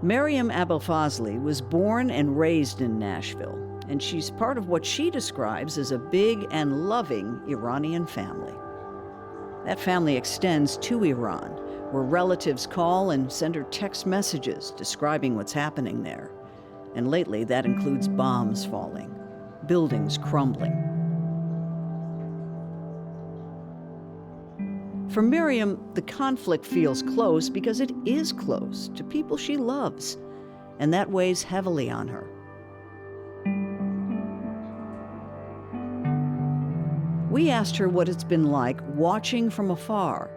Maryam Abolfazli was born and raised in Nashville, and she's part of what she describes as a big and loving Iranian family. That family extends to Iran, where relatives call and send her text messages describing what's happening there. And lately, that includes bombs falling, buildings crumbling. For Maryam, the conflict feels close because it is close to people she loves, and that weighs heavily on her. We asked her what it's been like watching from afar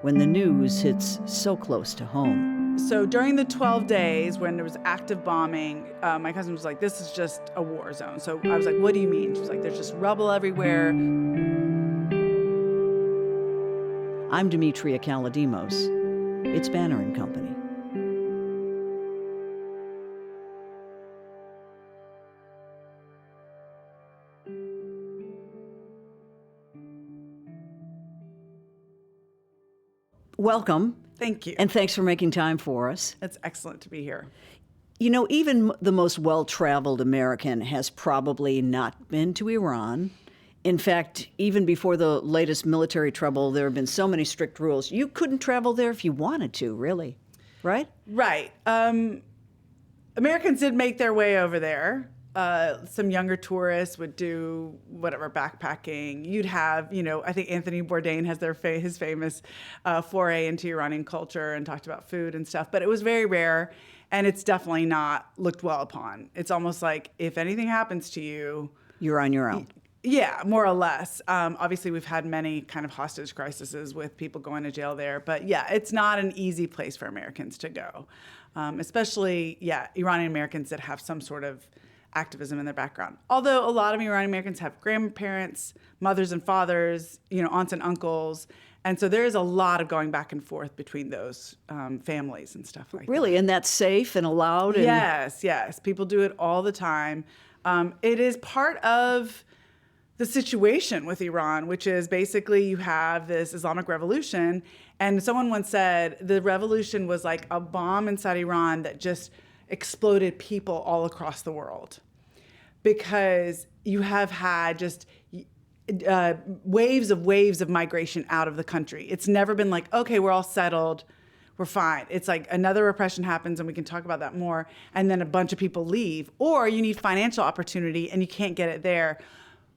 when the news hits so close to home. So during the 12 days when there was active bombing, my cousin was like, this is just a war zone. So I was like, what do you mean? She was like, there's just rubble everywhere. I'm Demetria Kalodimos. It's Banner and Company. Welcome. Thank you. And thanks for making time for us. It's excellent to be here. You know, even the most well-traveled American has probably not been to Iran. In fact, even before the latest military trouble, there have been so many strict rules. You couldn't travel there if you wanted to, really, right? Right. Americans did make their way over there. Some younger tourists would do whatever, backpacking. You'd have, I think Anthony Bourdain has his famous foray into Iranian culture and talked about food and stuff. But it was very rare, and it's definitely not looked well upon. It's almost like if anything happens to you, you're on your own. Yeah, more or less. Obviously, we've had many kind of hostage crises with people going to jail there. But yeah, it's not an easy place for Americans to go, especially, Iranian Americans that have some sort of activism in their background. Although a lot of Iranian Americans have grandparents, mothers and fathers, aunts and uncles. And so there is a lot of going back and forth between those families and stuff like that. Really? And that's safe and allowed? And... Yes. People do it all the time. It is part of the situation with Iran, which is basically you have this Islamic revolution. And someone once said the revolution was like a bomb inside Iran that just exploded people all across the world. Because you have had just waves of migration out of the country. It's never been like, okay, we're all settled, we're fine. It's like another repression happens, and we can talk about that more, and then a bunch of people leave. Or you need financial opportunity, and you can't get it there.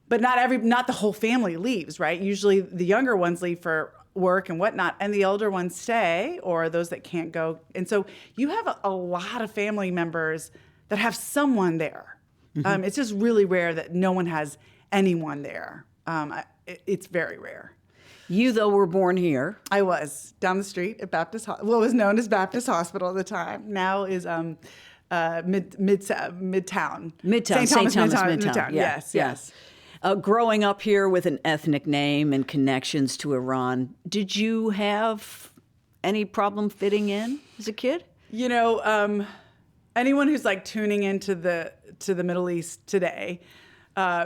But not the whole family leaves, right? Usually the younger ones leave for work and whatnot, and the elder ones stay, or those that can't go. And so you have a lot of family members that have someone there. Mm-hmm. It's just really rare that no one has anyone there. It's very rare. You, though, were born here. I was down the street at what was known as Baptist Hospital at the time. Now is Midtown. St. Thomas Midtown. Yeah. Yes. Growing up here with an ethnic name and connections to Iran, did you have any problem fitting in as a kid? Anyone who's like tuning into the Middle East today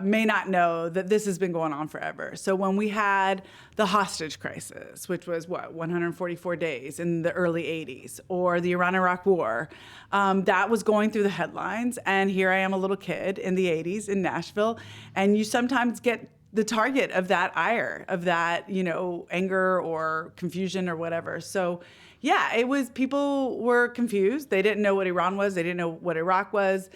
may not know that this has been going on forever. So when we had the hostage crisis, which was 144 days in the early 80s, or the Iran-Iraq war, that was going through the headlines. And here I am, a little kid in the 80s in Nashville, and you sometimes get the target of that ire, of that, anger or confusion or whatever. So yeah, people were confused. They didn't know what Iran was. They didn't know what Iraq was.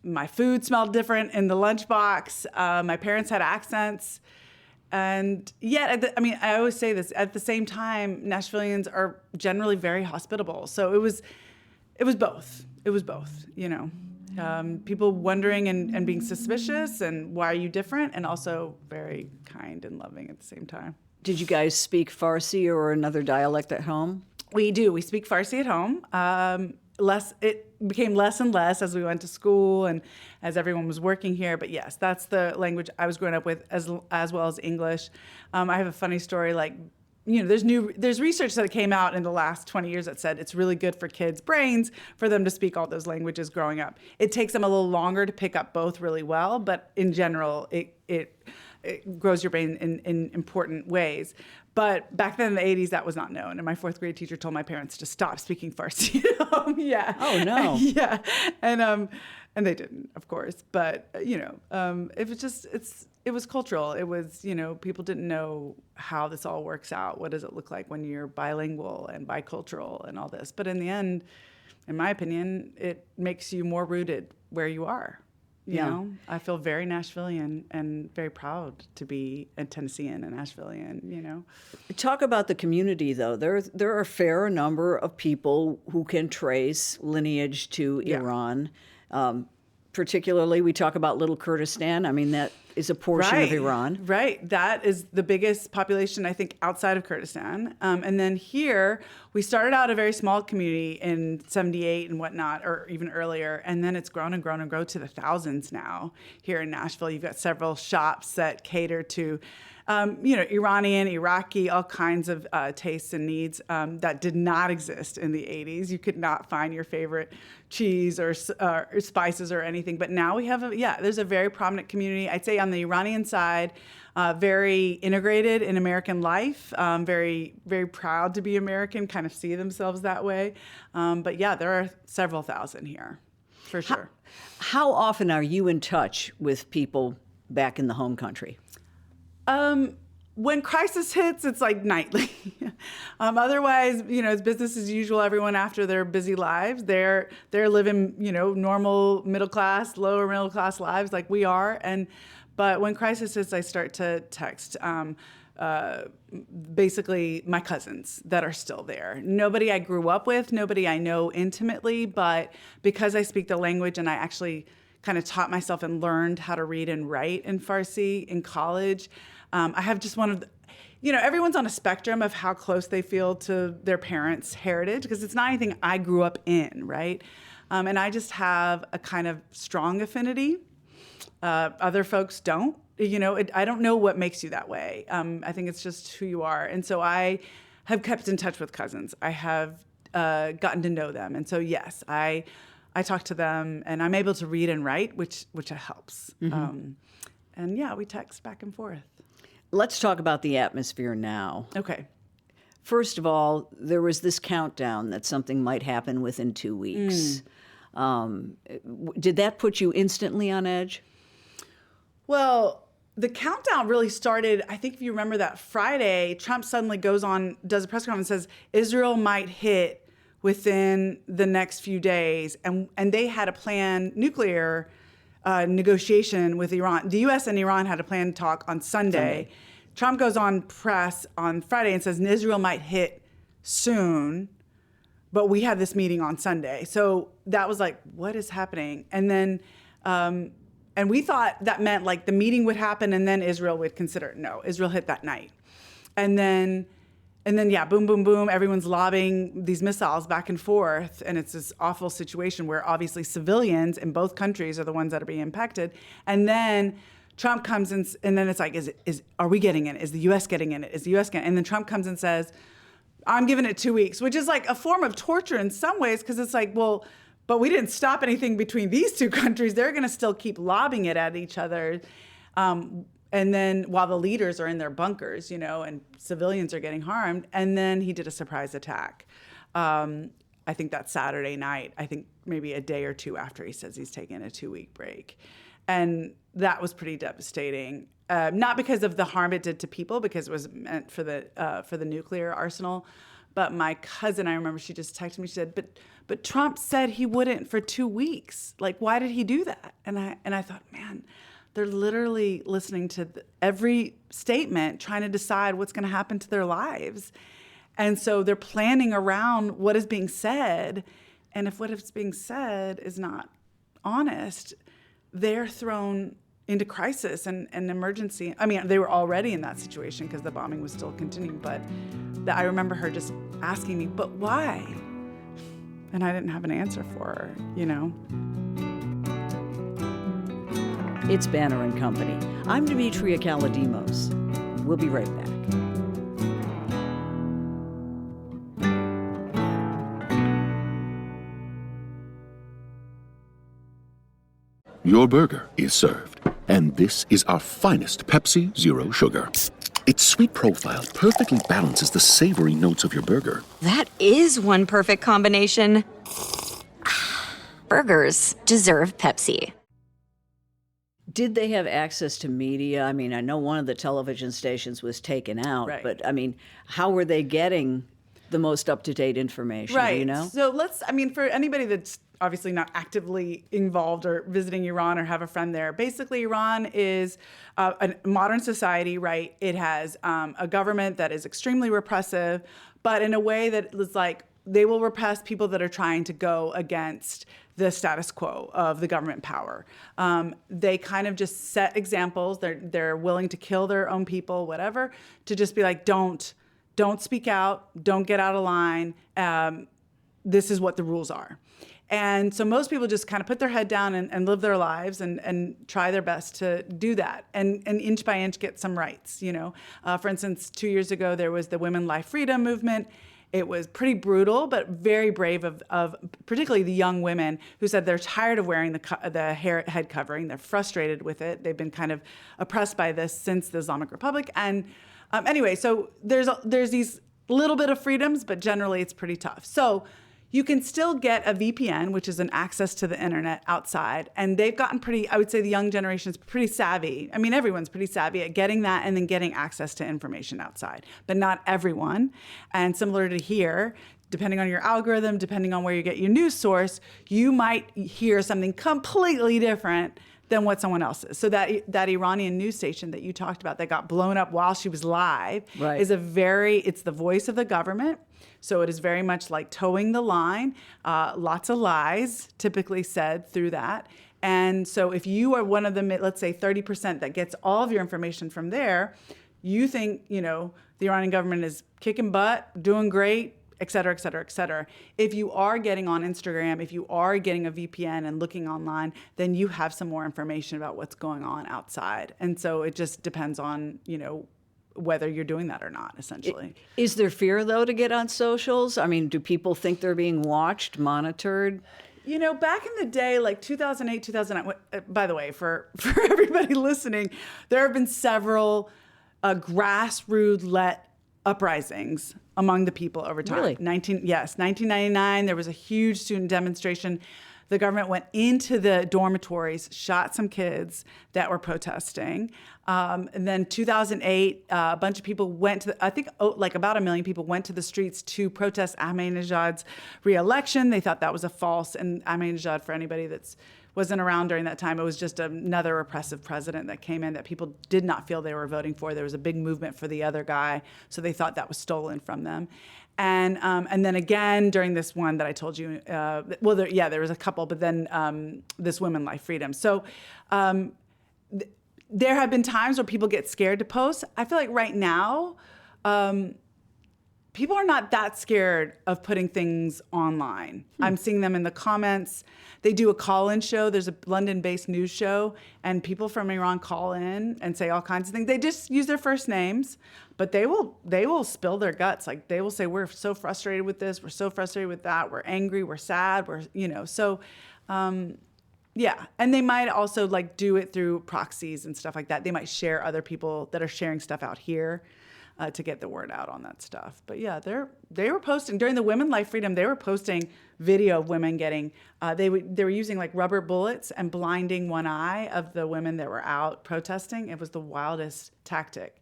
My food smelled different in the lunchbox. My parents had accents. And yet, I always say this, at the same time, Nashvillians are generally very hospitable. So it was both. It was both, people wondering and being suspicious and why are you different, and also very kind and loving at the same time. Did you guys speak Farsi or another dialect at home? We do. We speak Farsi at home. It became less and less as we went to school and as everyone was working here. But yes, that's the language I was growing up with, as well as English. I have a funny story. There's research that came out in the last 20 years that said it's really good for kids' brains for them to speak all those languages growing up. It takes them a little longer to pick up both really well, but in general, it grows your brain in important ways. But back then in the 80s, that was not known. And my fourth grade teacher told my parents to stop speaking Farsi. Yeah. Oh, no. Yeah. And they didn't, of course. But, it was just, it was cultural. It was, people didn't know how this all works out. What does it look like when you're bilingual and bicultural and all this? But in the end, in my opinion, it makes you more rooted where you are. You know, I feel very Nashvilleian and very proud to be a Tennessean and Nashvilleian, Talk about the community, though. There are a fair number of people who can trace lineage to Iran. Particularly, we talk about Little Kurdistan. I mean, that is a portion of Iran. Right. That is the biggest population, I think, outside of Kurdistan. And then here, we started out a very small community in 78 and whatnot, or even earlier. And then it's grown and grown and grown to the thousands now here in Nashville. You've got several shops that cater to Iranian, Iraqi, all kinds of tastes and needs that did not exist in the 80s. You could not find your favorite cheese or spices or anything. But now we have, there's a very prominent community. I'd say on the Iranian side, very integrated in American life, very, very proud to be American, kind of see themselves that way. But yeah, there are several thousand here, for sure. How often are you in touch with people back in the home country? When crisis hits, it's like nightly. Otherwise, it's business as usual. Everyone after their busy lives, they're living, normal middle class, lower middle class lives like we are. But when crisis hits, I start to text. Basically my cousins that are still there. Nobody I grew up with, nobody I know intimately, but because I speak the language and I actually kind of taught myself and learned how to read and write in Farsi in college. I have just one of the, everyone's on a spectrum of how close they feel to their parents' heritage, because it's not anything I grew up in, right? And I just have a kind of strong affinity. Other folks don't. I don't know what makes you that way. I think it's just who you are. And so I have kept in touch with cousins. I have gotten to know them. And so, yes, I talk to them, and I'm able to read and write, which helps. Mm-hmm. And yeah, we text back and forth. Let's talk about the atmosphere now. Okay. First of all, there was this countdown that something might happen within 2 weeks. Did that put you instantly on edge? Well, the countdown really started, I think if you remember that Friday, Trump suddenly goes on, does a press conference and says, Israel might hit within the next few days. And they had a planned nuclear negotiation with Iran. The U.S. and Iran had a planned talk on Sunday. Trump goes on press on Friday and says Israel might hit soon, but we had this meeting on Sunday. So that was like, what is happening? And then, and we thought that meant like the meeting would happen and then Israel would consider it. No, Israel hit that night. And then, yeah, boom, boom, boom. Everyone's lobbing these missiles back and forth. And it's this awful situation where obviously civilians in both countries are the ones that are being impacted. And then Trump comes in, and then it's like, are we getting in it? Is the U.S. getting in it? Is the U.S. getting in it? And then Trump comes and says, I'm giving it 2 weeks, which is like a form of torture in some ways, because it's like, well, but we didn't stop anything between these two countries. They're going to still keep lobbing it at each other. And then while the leaders are in their bunkers, and civilians are getting harmed. And then he did a surprise attack. I think that Saturday night, I think maybe a day or two after he says he's taking a 2-week break. And that was pretty devastating. Not because of the harm it did to people, because it was meant for the nuclear arsenal. But my cousin, I remember, she just texted me. She said, "But Trump said he wouldn't for 2 weeks. Like, why did he do that?" And I thought, man, they're literally listening to every statement, trying to decide what's going to happen to their lives. And so they're planning around what is being said. And if what is being said is not honest, they're thrown into crisis and emergency. I mean, they were already in that situation because the bombing was still continuing. But I remember her just asking me, but why? And I didn't have an answer for her, It's Banner and Company. I'm Demetria Kalodimos. We'll be right back. Your burger is served, and this is our finest Pepsi Zero Sugar. Its sweet profile perfectly balances the savory notes of your burger. That is one perfect combination. Burgers deserve Pepsi. Did they have access to media? I mean, I know one of the television stations was taken out, Right. but I mean, how were they getting the most up-to-date information? Right. Do you know? So for anybody that's obviously not actively involved or visiting Iran or have a friend there, basically Iran is a modern society, right? It has a government that is extremely repressive, but in a way that is like, they will repress people that are trying to go against the status quo of the government power. They kind of just set examples. They're willing to kill their own people, whatever, to just be like, don't speak out, don't get out of line. This is what the rules are. And so most people just kind of put their head down and live their lives and try their best to do that and inch by inch get some rights, you know. For instance, 2 years ago, there was the Women Life Freedom movement. It was pretty brutal, but very brave of particularly the young women who said they're tired of wearing the head covering. They're frustrated with it. They've been kind of oppressed by this since the Islamic Republic. And anyway, so there's these little bit of freedoms, but generally it's pretty tough. So you can still get a VPN, which is an access to the internet outside. And they've gotten I would say the young generation is pretty savvy. I mean, everyone's pretty savvy at getting that and then getting access to information outside, but not everyone. And similar to here, depending on your algorithm, depending on where you get your news source, you might hear something completely different than what someone else is. So that Iranian news station that you talked about that got blown up while she was live Right. is it's the voice of the government. So it is very much like towing the line, lots of lies typically said through that. And so if you are one of the, let's say 30% that gets all of your information from there, you think, you know, the Iranian government is kicking butt, doing great, et cetera, et cetera, et cetera. If you are getting on Instagram, if you are getting a VPN and looking online, then you have some more information about what's going on outside. And so it just depends on, you know, whether you're doing that or not, essentially. Is there fear, though, to get on socials? I mean, do people think they're being watched, monitored? You know, back in the day, like 2008, 2009, by the way, for everybody listening, there have been several grassroots-led uprisings among the people over time. Really? 1999, there was a huge student demonstration. The government went into the dormitories, shot some kids that were protesting. And then 2008, a bunch of people went to about 1 million people went to the streets to protest Ahmadinejad's re-election. They thought that was a false, and Ahmadinejad, for anybody that's wasn't around during that time, it was just another repressive president that came in that people did not feel they were voting for. There was a big movement for the other guy, so they thought that was stolen from them. And then again, during this one that I told you, there was a couple, but then this Women Life Freedom. So there have been times where people get scared to post. I feel like right now, people are not that scared of putting things online. I'm seeing them in the comments. They do a call-in show. There's a London-based news show, and people from Iran call in and say all kinds of things. They just use their first names, but they will spill their guts. Like they will say, "We're so frustrated with this. We're so frustrated with that. We're angry. We're sad. So." Yeah, and they might also like do it through proxies and stuff like that. They might share other people that are sharing stuff out here to get the word out on that stuff. But yeah, they were posting during the Women Life Freedom. They were posting video of women getting. They were using like rubber bullets and blinding one eye of the women that were out protesting. It was the wildest tactic.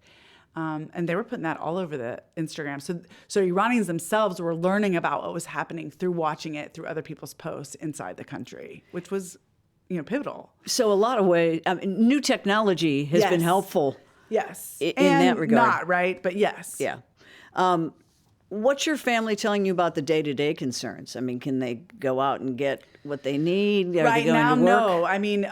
And they were putting that all over the Instagram. So Iranians themselves were learning about what was happening through watching it through other people's posts inside the country, which was, pivotal. So a lot of ways, new technology has been helpful. Yes. In that regard. Not, right? But yes. Yeah. What's your family telling you about the day-to-day concerns? I mean, can they go out and get what they need? Are Right they going now, to work? no. I mean,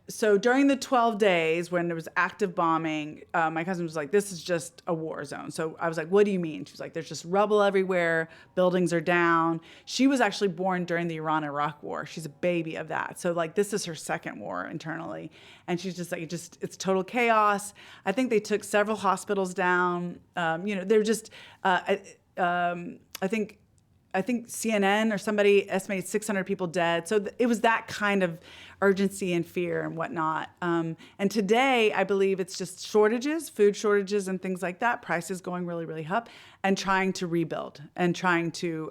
so during the 12 days when there was active bombing, my cousin was like, this is just a war zone. So I was like, what do you mean? She was like, there's just rubble everywhere. Buildings are down. She was actually born during the Iran-Iraq war. She's a baby of that. So like, this is her second war internally. And she's just like, it's total chaos. I think they took several hospitals down. They're just, I think I think CNN or somebody estimated 600 people dead. So it was that kind of urgency and fear and whatnot. And today, I believe it's just shortages, food shortages and things like that, prices going really, really up, and trying to rebuild and trying to,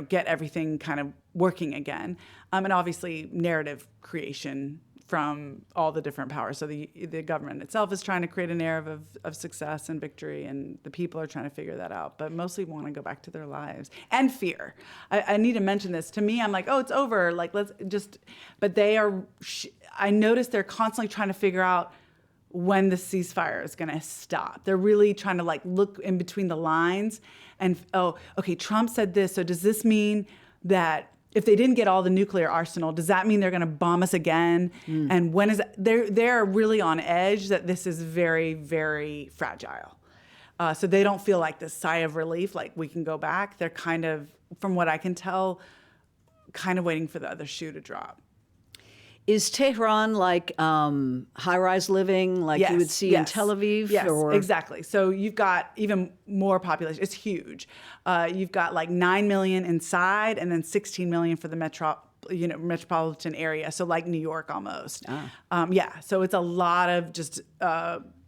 get everything kind of working again. And obviously narrative creation from all the different powers. So the government itself is trying to create a narrative of success and victory, and the people are trying to figure that out, but mostly want to go back to their lives. And fear. I need to mention this. To me, I'm like, oh, it's over. Like, let's just, but they are, I notice they're constantly trying to figure out when the ceasefire is going to stop. They're really trying to like look in between the lines and, oh, okay, Trump said this. So does this mean that if they didn't get all the nuclear arsenal, does that mean they're going to bomb us again? And when is that? They're really on edge that this is very, very fragile. So they don't feel like this sigh of relief, like we can go back. They're kind of, from what I can tell, kind of waiting for the other shoe to drop. Is Tehran like high-rise living, like you would see in Tel Aviv? Yes, or? Exactly. So you've got even more population. It's huge. You've got like 9 million inside, and then 16 million for the metropolitan area. So like New York almost. So it's a lot of just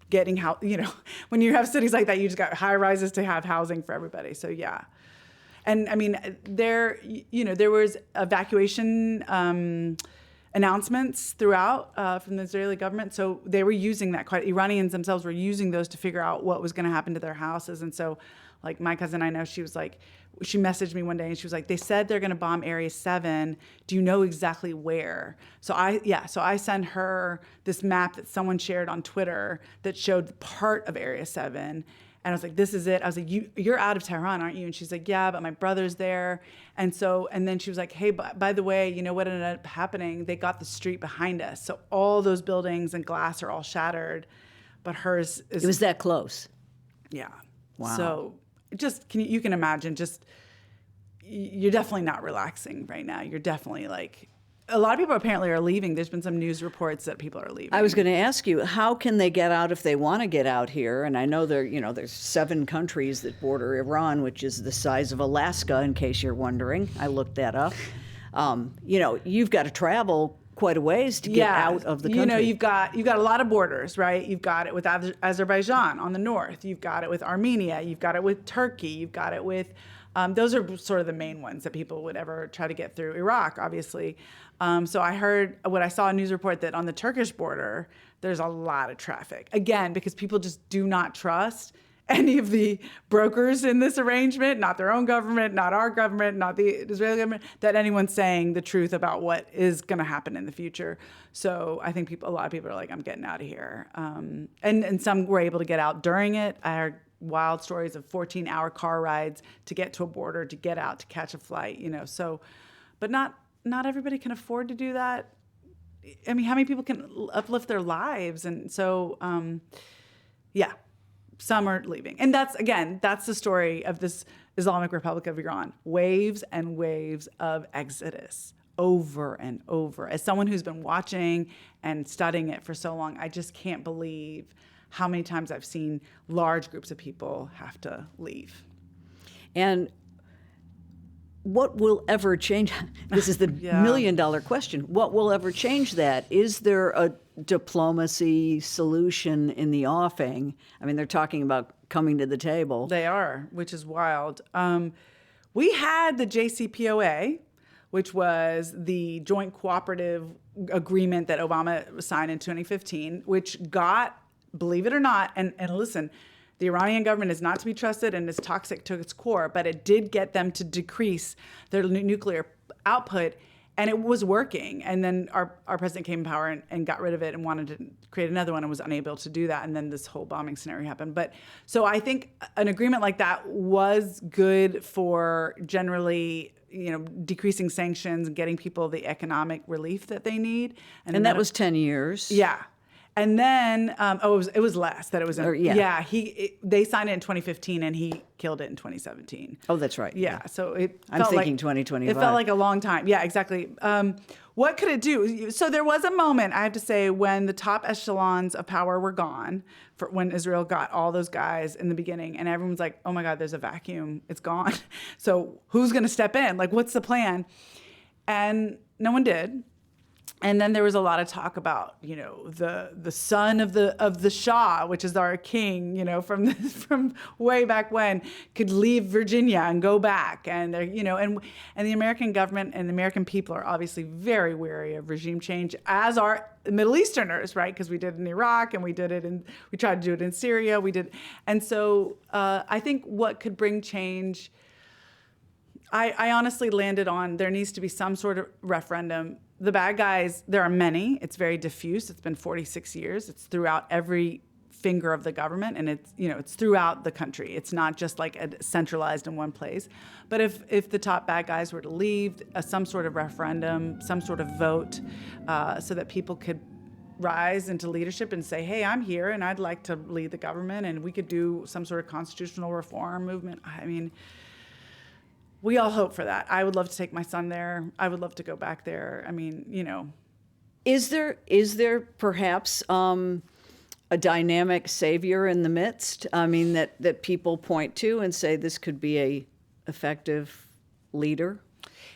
getting how when you have cities like that, you just got high rises to have housing for everybody. So yeah. And I mean, there was evacuation announcements throughout from the Israeli government. So they were using that quite. Iranians themselves were using those to figure out what was going to happen to their houses. And so, like my cousin, I know, she was like, she messaged me one day and she was like, they said they're going to bomb Area 7. Do you know exactly where? So I sent her this map that someone shared on Twitter that showed part of Area 7. And I was like, this is it. I was like, you're out of Tehran, aren't you? And she's like, yeah, but my brother's there. And then she was like, hey, by the way, you know what ended up happening? They got the street behind us. So all those buildings and glass are all shattered, but hers is. It was that close. Yeah. Wow. So you can imagine, you're definitely not relaxing right now. You're definitely like, a lot of people apparently are leaving. There's been some news reports that people are leaving. I was going to ask you, how can they get out if they want to get out here? And I know there's 7 countries that border Iran, which is the size of Alaska, in case you're wondering. I looked that up. You've got to travel quite a ways to get out of the country. You've got a lot of borders, right? You've got it with Azerbaijan on the north. You've got it with Armenia. You've got it with Turkey. You've got it with those are sort of the main ones that people would ever try to get through. Iraq, obviously. So I saw a news report that on the Turkish border, there's a lot of traffic. Again, because people just do not trust any of the brokers in this arrangement, not their own government, not our government, not the Israeli government, that anyone's saying the truth about what is going to happen in the future. So I think a lot of people are like, I'm getting out of here. And some were able to get out during it. I heard wild stories of 14-hour car rides to get to a border, to get out, to catch a flight, but not everybody can afford to do that. I mean, how many people can uplift their lives? And so, some are leaving. And that's the story of this Islamic Republic of Iran. Waves and waves of exodus over and over. As someone who's been watching and studying it for so long, I just can't believe how many times I've seen large groups of people have to leave. And what will ever change? This is the million-dollar question. What will ever change that? Is there a diplomacy solution in the offing? I mean, they're talking about coming to the table. They are, which is wild. We had the JCPOA, which was the joint cooperative agreement that Obama signed in 2015, which got, believe it or not, and listen, the Iranian government is not to be trusted and is toxic to its core, but it did get them to decrease their nuclear output, and it was working. And then our president came in power and got rid of it and wanted to create another one and was unable to do that. And then this whole bombing scenario happened. But so I think an agreement like that was good for generally, decreasing sanctions and getting people the economic relief that they need. And that was 10 years. Yeah. And then, it was less that it was. They signed it in 2015, and he killed it in 2017. Oh, that's right. Yeah, so I'm thinking 2025. It felt like a long time. Yeah, exactly. What could it do? So there was a moment, I have to say, when the top echelons of power were gone, when Israel got all those guys in the beginning, and everyone's like, oh my God, there's a vacuum. It's gone. So who's going to step in? Like, what's the plan? And no one did. And then there was a lot of talk about, the son of the Shah, which is our king, from way back when, could leave Virginia and go back, and and the American government and the American people are obviously very wary of regime change, as are Middle Easterners, right? Because we did it in Iraq, and we tried to do it in Syria, and so I think what could bring change. I honestly landed on there needs to be some sort of referendum. The bad guys, there are many. It's very diffuse. It's been 46 years. It's throughout every finger of the government, and it's throughout the country. It's not just like centralized in one place. But if the top bad guys were to leave, some sort of referendum, some sort of vote, so that people could rise into leadership and say, hey, I'm here and I'd like to lead the government, and we could do some sort of constitutional reform movement. I mean, we all hope for that. I would love to take my son there. I would love to go back there. I mean, Is there perhaps a dynamic savior in the midst? I mean, that people point to and say this could be a effective leader?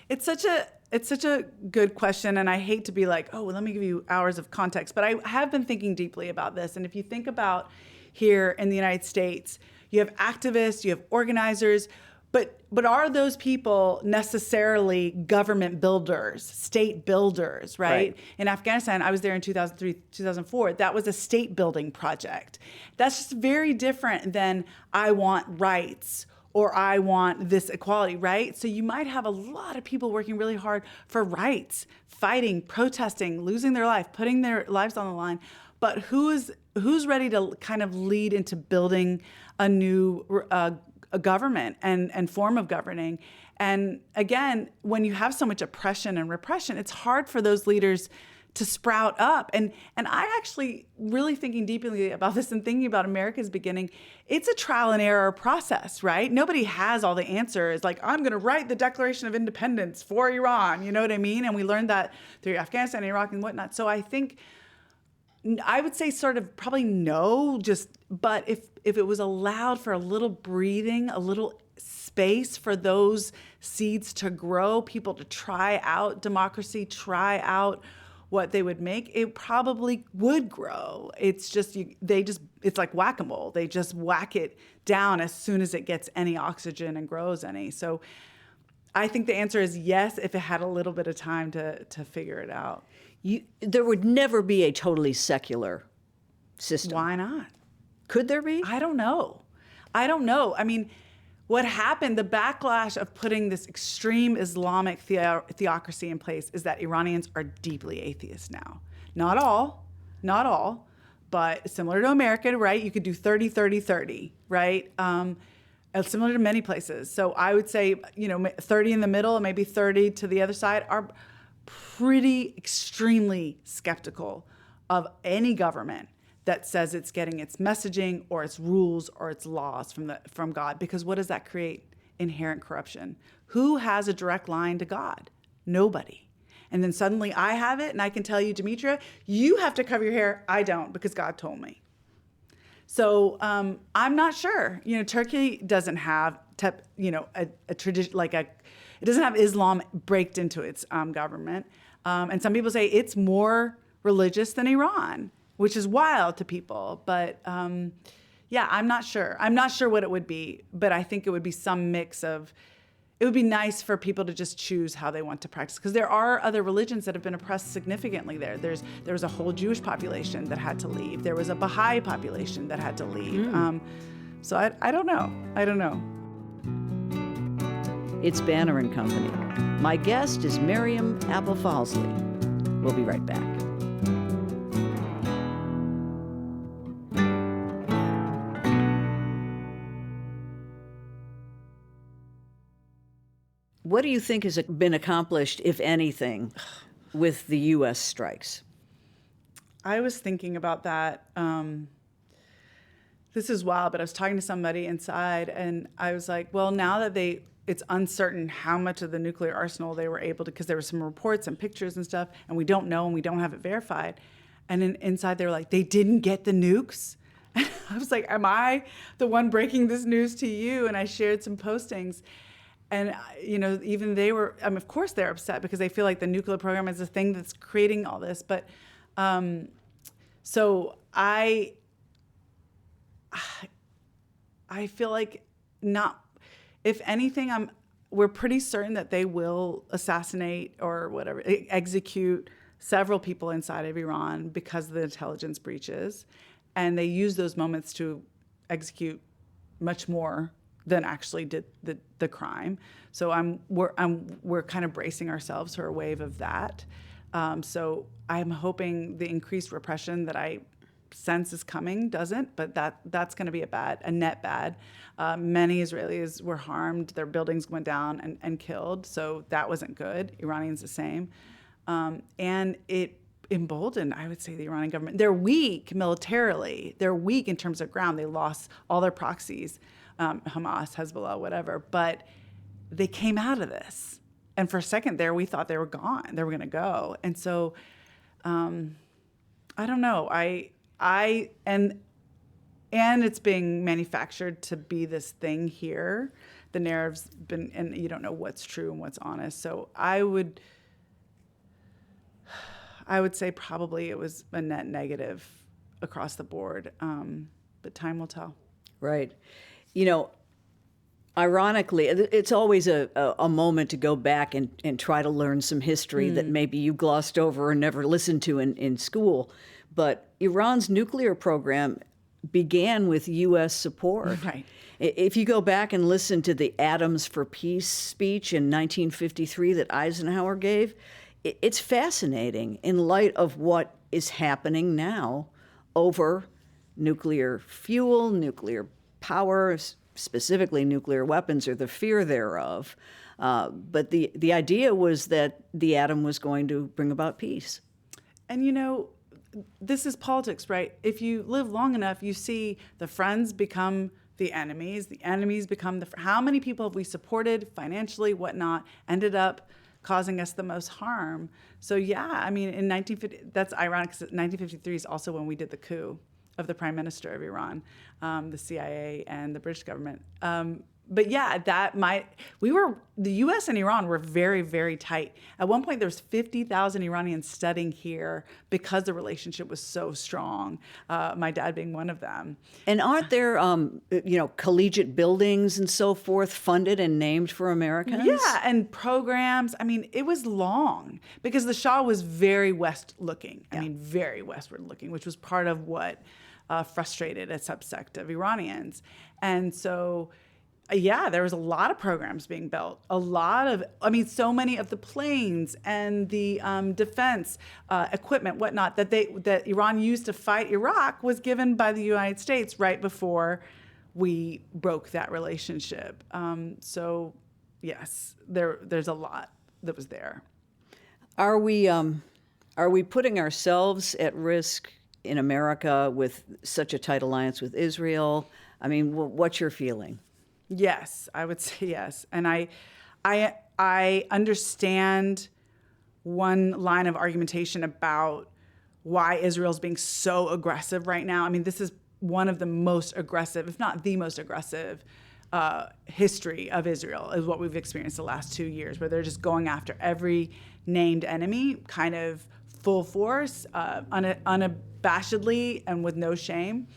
It's such a good question, and I hate to be like, oh, well, let me give you hours of context, but I have been thinking deeply about this. And if you think about here in the United States, you have activists, you have organizers, but are those people necessarily government builders, state builders, right? In Afghanistan, I was there in 2003, 2004. That was a state building project. That's just very different than I want rights or I want this equality, right? So you might have a lot of people working really hard for rights, fighting, protesting, losing their life, putting their lives on the line. But who's ready to kind of lead into building a new a government and form of governing? And again, when you have so much oppression and repression, it's hard for those leaders to sprout up. And I actually really thinking deeply about this and thinking about America's beginning, it's a trial and error process, right? Nobody has all the answers. Like, I'm going to write the Declaration of Independence for Iran. You know what I mean? And we learned that through Afghanistan, Iraq, and whatnot. So I think I would say sort of probably no, but if it was allowed for a little breathing, a little space for those seeds to grow, people to try out democracy, try out what they would make, it probably would grow. It's just, it's like whack-a-mole. They just whack it down as soon as it gets any oxygen and grows any. So I think the answer is yes, if it had a little bit of time to figure it out. There would never be a totally secular system. Why not? Could there be? I don't know. I mean, what happened, the backlash of putting this extreme Islamic theocracy in place is that Iranians are deeply atheist now. Not all, but similar to America, right? You could do 30, 30, 30, right? Similar to many places. So I would say, 30 in the middle and maybe 30 to the other side are pretty extremely skeptical of any government that says it's getting its messaging or its rules or its laws from God. Because what does that create? Inherent corruption. Who has a direct line to God? Nobody. And then suddenly I have it, and I can tell you, Demetria, you have to cover your hair. I don't, because God told me. So I'm not sure. Turkey doesn't have a tradition it doesn't have Islam baked into its government. And some people say it's more religious than Iran, which is wild to people. But I'm not sure. I'm not sure what it would be, but I think it would be some mix of, it would be nice for people to just choose how they want to practice. Because there are other religions that have been oppressed significantly there. There was a whole Jewish population that had to leave. There was a Baha'i population that had to leave. So I don't know. It's Banner and Company. My guest is Maryam Abolfazli. We'll be right back. What do you think has been accomplished, if anything, with the U.S. strikes? I was thinking about that. This is wild, but I was talking to somebody inside, and I was like, well, now that it's uncertain how much of the nuclear arsenal they were able to, because there were some reports and pictures and stuff, and we don't know and we don't have it verified. And inside they were like, they didn't get the nukes? And I was like, am I the one breaking this news to you? And I shared some postings. And, even they were, of course they're upset because they feel like the nuclear program is the thing that's creating all this. But so I feel like if anything, we're pretty certain that they will assassinate or whatever, execute several people inside of Iran because of the intelligence breaches. And they use those moments to execute much more than actually did the crime. So we're kind of bracing ourselves for a wave of that. So I'm hoping the increased repression that I sense is coming doesn't, but that's going to be a net bad. Many Israelis were harmed, their buildings went down and killed, so that wasn't good. Iranians the same. And it emboldened, I would say, the Iranian government. They're weak militarily. They're weak in terms of ground. They lost all their proxies, Hamas, Hezbollah, whatever, but they came out of this. And for a second there, we thought they were gone. They were going to go. And so, I don't know. And it's being manufactured to be this thing here. The narrative's been, and you don't know what's true and what's honest. So I would say probably it was a net negative across the board. But time will tell. Right. Ironically, it's always a moment to go back and try to learn some history that maybe you glossed over or never listened to in school. But Iran's nuclear program began with U.S. support. Right. If you go back and listen to the Atoms for Peace speech in 1953 that Eisenhower gave, it's fascinating in light of what is happening now over nuclear fuel, nuclear power, specifically nuclear weapons or the fear thereof. But the idea was that the atom was going to bring about peace. And this is politics, right? If you live long enough, you see the friends become the enemies become how many people have we supported financially, whatnot, ended up causing us the most harm. So yeah, I mean, in 1950, that's ironic because 1953 is also when we did the coup of the prime minister of Iran, the CIA and the British government. But yeah, the U.S. and Iran were very, very tight. At one point, there was 50,000 Iranians studying here because the relationship was so strong, my dad being one of them. And aren't there, collegiate buildings and so forth funded and named for Americans? Yeah, and programs. I mean, it was long because the Shah was very west-looking. I mean, very westward-looking, which was part of what frustrated a subsect of Iranians. And so... yeah, there was a lot of programs being built. So many of the planes and the defense equipment, whatnot, that Iran used to fight Iraq was given by the United States right before we broke that relationship. So, yes, there's a lot that was there. Are we putting ourselves at risk in America with such a tight alliance with Israel? I mean, what's your feeling? Yes, I would say yes. And I understand one line of argumentation about why Israel's being so aggressive right now. I mean, this is one of the most aggressive, if not the most aggressive, history of Israel is what we've experienced the last 2 years, where they're just going after every named enemy, kind of full force, unabashedly and with no shame,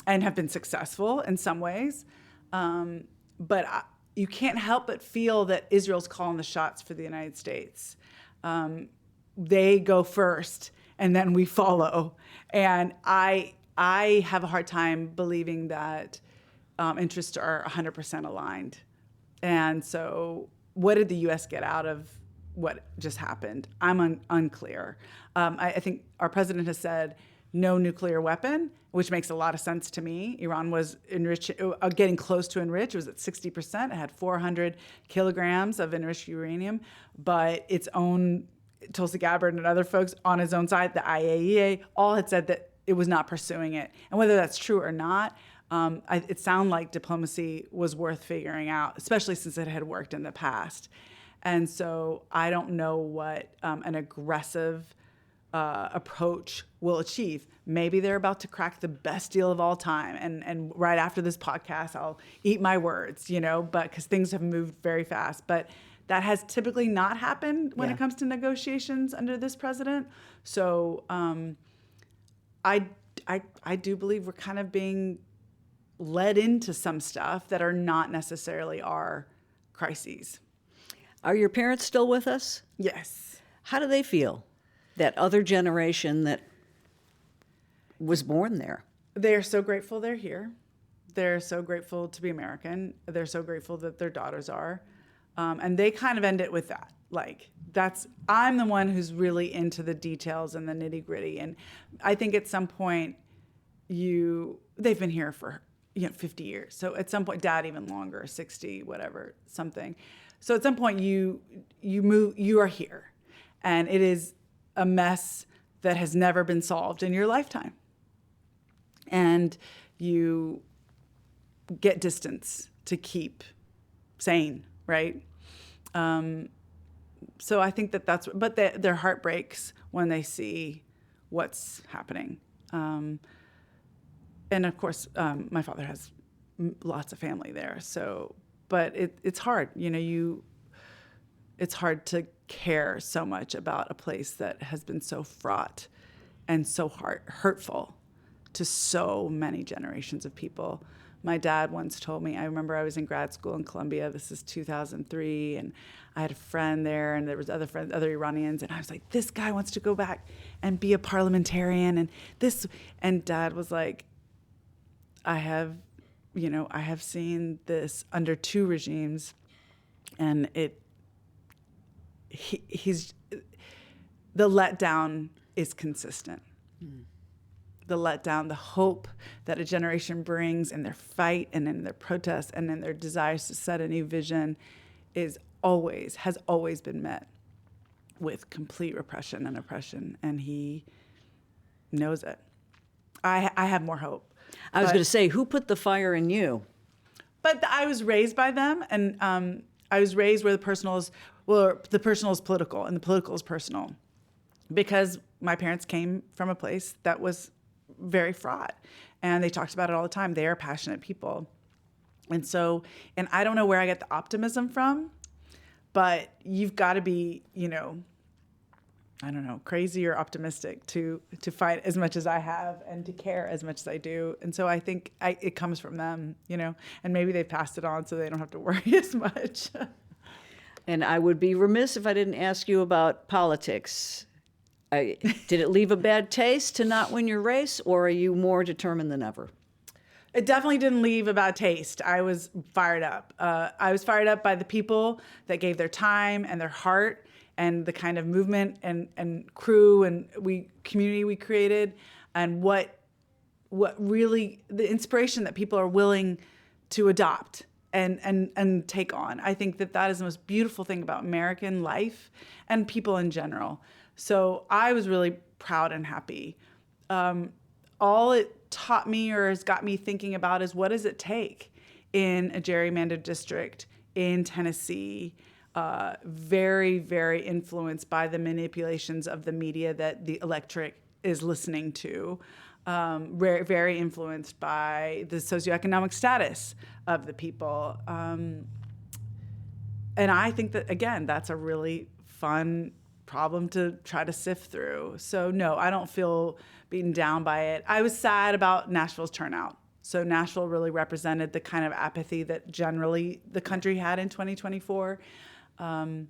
and have been successful in some ways. But you can't help but feel that Israel's calling the shots for the United States. They go first, and then we follow. And I have a hard time believing that interests are 100% aligned. And so what did the U.S. get out of what just happened? I'm unclear. I think our president has said no nuclear weapon, which makes a lot of sense to me. Iran was getting close to enrich. It was at 60%. It had 400 kilograms of enriched uranium, but its own Tulsi Gabbard and other folks on his own side, the IAEA, all had said that it was not pursuing it. And whether that's true or not, it sounded like diplomacy was worth figuring out, especially since it had worked in the past. And so I don't know what an aggressive approach will achieve. Maybe they're about to crack the best deal of all time. And right after this podcast, I'll eat my words, but because things have moved very fast. But that has typically not happened when it comes to negotiations under this president. So I do believe we're kind of being led into some stuff that are not necessarily our crises. Are your parents still with us? Yes. How do they feel? That other generation that was born there. They're so grateful they're here. They're so grateful to be American. They're so grateful that their daughters are. And they kind of end it with that. Like, I'm the one who's really into the details and the nitty gritty. And I think at some point they've been here for 50 years. So at some point, Dad even longer, 60, whatever, something. So at some point you are here. And it is a mess that has never been solved in your lifetime. And you get distance to keep sane, right? So I think but their heart breaks when they see what's happening. And of course, my father has lots of family there. So, but it's hard, it's hard to care so much about a place that has been so fraught and so hurtful to so many generations of people. My dad once told me, I remember I was in grad school in Columbia, this is 2003, and I had a friend there, and there was other Iranians, and I was like, this guy wants to go back and be a parliamentarian, and Dad was like, I have seen this under two regimes, and he's the letdown is consistent. The letdown, the hope that a generation brings in their fight and in their protest and in their desires to set a new vision has always been met with complete repression and oppression, and he knows it. I have more hope. I was going to say, who put the fire in you? But I was raised by them, and I was raised where the personal is political and the political is personal, because my parents came from a place that was very fraught, and they talked about it all the time. They are passionate people. And I don't know where I get the optimism from, but you've got to be, I don't know, crazy or optimistic to fight as much as I have and to care as much as I do. And so I think it comes from them, and maybe they passed it on so they don't have to worry as much. And I would be remiss if I didn't ask you about politics. Did it leave a bad taste to not win your race, or are you more determined than ever? It definitely didn't leave a bad taste. I was fired up. I was fired up by the people that gave their time and their heart and the kind of movement and crew and community we created, and what really the inspiration that people are willing to adopt and take on. I think that is the most beautiful thing about American life and people in general. So I was really proud and happy. All it taught me or has got me thinking about is, what does it take in a gerrymandered district in Tennessee, very, very influenced by the manipulations of the media that the electorate is listening to, very, very influenced by the socioeconomic status of the people. And I think that, again, that's a really fun problem to try to sift through. So no, I don't feel beaten down by it. I was sad about Nashville's turnout. So Nashville really represented the kind of apathy that generally the country had in 2024. And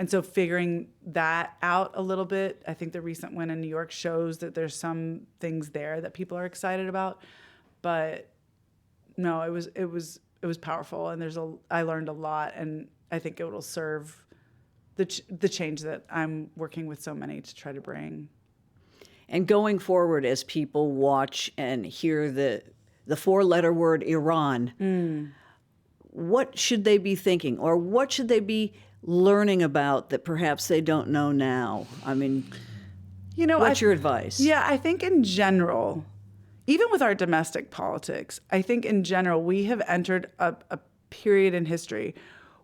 so figuring that out a little bit, I think the recent win in New York shows that there's some things there that people are excited about. But no, it was powerful, and I learned a lot, and I think it will serve the change that I'm working with so many to try to bring. And going forward, as people watch and hear the four-letter word Iran, what should they be thinking, or what should they be learning about that perhaps they don't know now? I mean, what's your advice? Yeah, I think in general, even with our domestic politics, I think in general, we have entered a period in history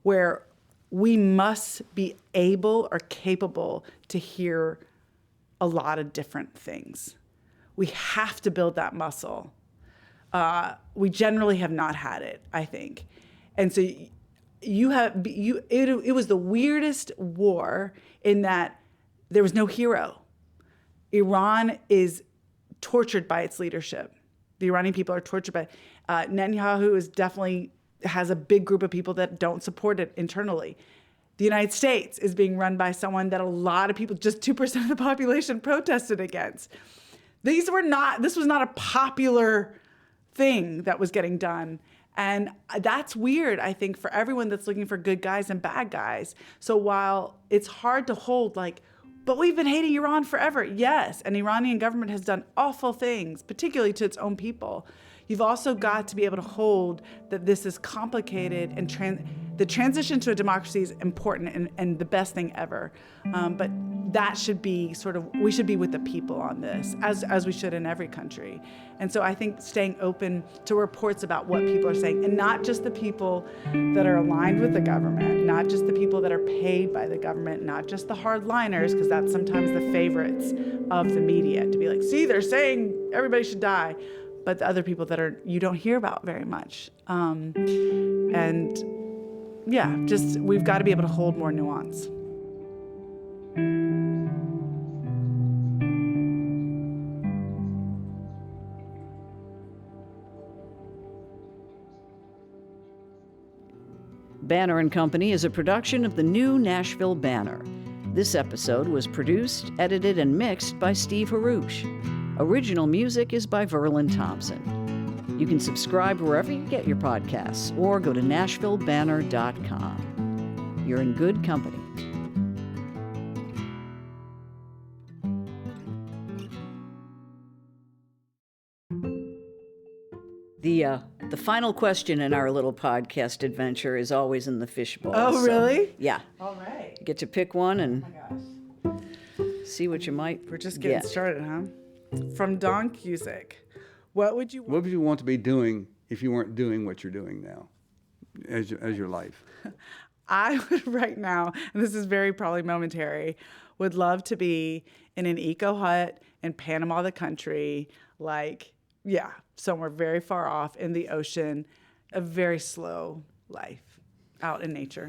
where we must be able or capable to hear a lot of different things. We have to build that muscle. We generally have not had it, I think. And so it was the weirdest war in that there was no hero. Iran is tortured by its leadership. The Iranian people are tortured by Netanyahu is definitely has a big group of people that don't support it internally. The United States is being run by someone that a lot of people, just 2% of the population, protested against. This was not a popular thing that was getting done. And that's weird, I think, for everyone that's looking for good guys and bad guys. So while it's hard to hold, but we've been hating Iran forever. Yes, and the Iranian government has done awful things, particularly to its own people. You've also got to be able to hold that this is complicated and the transition to a democracy is important and the best thing ever. But that should be we should be with the people on this, as we should in every country. And so I think staying open to reports about what people are saying, and not just the people that are aligned with the government, not just the people that are paid by the government, not just the hardliners, because that's sometimes the favorites of the media, to be like, see, they're saying everybody should die, but the other people that you don't hear about very much. We've got to be able to hold more nuance. Banner and Company is a production of the new Nashville Banner. This episode was produced, edited, and mixed by Steve Haruch. Original music is by Verlin Thompson. You can subscribe wherever you get your podcasts or go to NashvilleBanner.com. You're in good company. The final question in our little podcast adventure is always in the fishbowl. Oh, really? Yeah. All right. You get to pick one and Oh my gosh. see what you might We're just getting started, huh? From Don Cusick. What would you want to be doing if you weren't doing what you're doing now as your life? I would right now, and this is very probably momentary, would love to be in an eco hut in Panama, the country, somewhere very far off in the ocean, a very slow life out in nature.